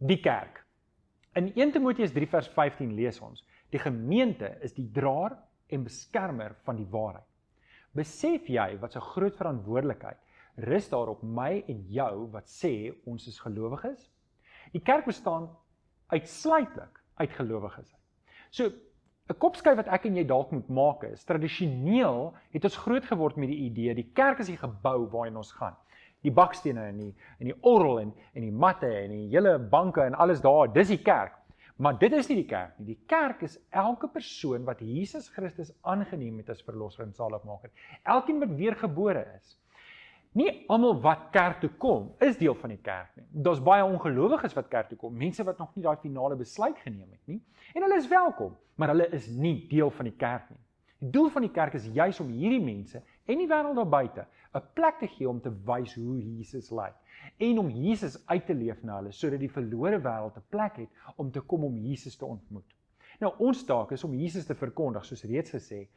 Die kerk. In 1 Timoteus 3 vers 15 lees ons, die gemeente is die draer en beskermer van die waarheid. Besef jy wat so groot verantwoordelikheid rus daar op my en jou wat sê ons is gelowiges? Die kerk bestaan uitsluitlik uit gelowiges. So, 'n kopskuif wat ek en jy dalk moet maak is, tradisioneel het ons groot geword met die idee, die kerk is die gebou waarin ons gaan. Die bakstene en die orgel en die matte en die hele banke en alles daar, dis die kerk. Maar dit is nie die kerk nie. Die kerk is elke persoon wat Jesus Christus aangeneem het as verlosser en saligmaker. Elkeen wat weergebore is. Nie almal wat kerk toe kom, is deel van die kerk nie. Daar's baie ongelowiges wat kerk toe kom, mense wat nog nie daai finale besluit geneem het nie. En hulle is welkom, maar hulle is nie deel van die kerk nie. Die doel van die kerk is juis om hierdie mense en die wêreld daar buite 'n plek te gee om te wys hoe Jesus lyk en om Jesus uit te leef na hulle sodat die verlore wêreld 'n plek het om te kom om Jesus te ontmoet. Nou ons taak is om Jesus te verkondig, soos reeds gesê,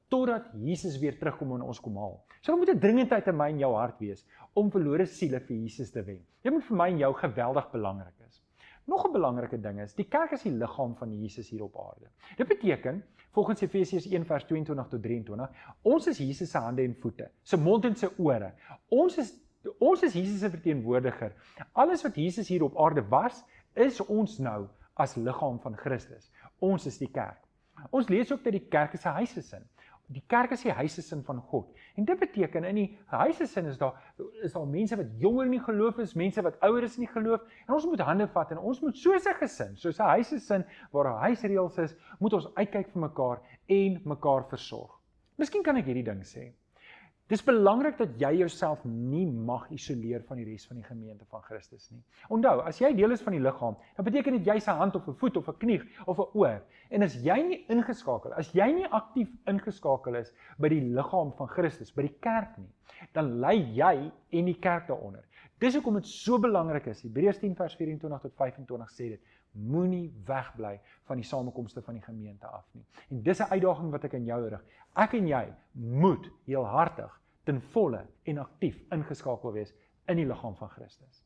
totdat Jesus weer terugkom en ons kom haal. So daar moet 'n dringendheid in my en jou hart wees om verlore siele vir Jesus te wen. Dit moet vir my en jou geweldig belangrik is. Nog 'n belangrike ding is, die kerk is die liggaam van Jesus hier op aarde. Dit beteken, volgens Efesiërs 1 vers 22 tot 23, ons is Jesus se hande en voete, sy mond en sy ore. Ons is Jesus se verteenwoordiger. Alles wat Jesus hier op aarde was, is ons nou as liggaam van Christus. Ons is die kerk. Ons lees ook dat die kerk is 'n huisgesin. Die kerk is die huisgesin van God. En dit beteken, in die huisgesin is daar mense wat jonger in die geloof is, mense wat ouer is in die geloof, en ons moet hande vat, en ons moet soos 'n gesin, soos 'n huisgesin, waar daar huisreëls is, moet ons uitkyk vir mekaar en mekaar versorg. Miskien kan ek hierdie ding sê. Dis belangrik dat jy jouself nie mag isoleer van die res van die gemeente van Christus nie. Onthou, as jy deel is van die liggaam, dan beteken dit jy's 'n hand of 'n voet of 'n knie of 'n oor. En as jy nie ingeskakel, as jy nie aktief ingeskakel is by die liggaam van Christus, by die kerk nie, dan lei jy en die kerk daaronder. Dis hoekom dit so belangrik is. Hebreërs 10 vers 24 tot 25 sê dit, moenie wegbly van die samekomste van die gemeente af nie. En dis 'n uitdaging wat ek aan jou rig. Ek en jy moet heelhartig, ten volle en aktief ingeskakel wees in die liggaam van Christus.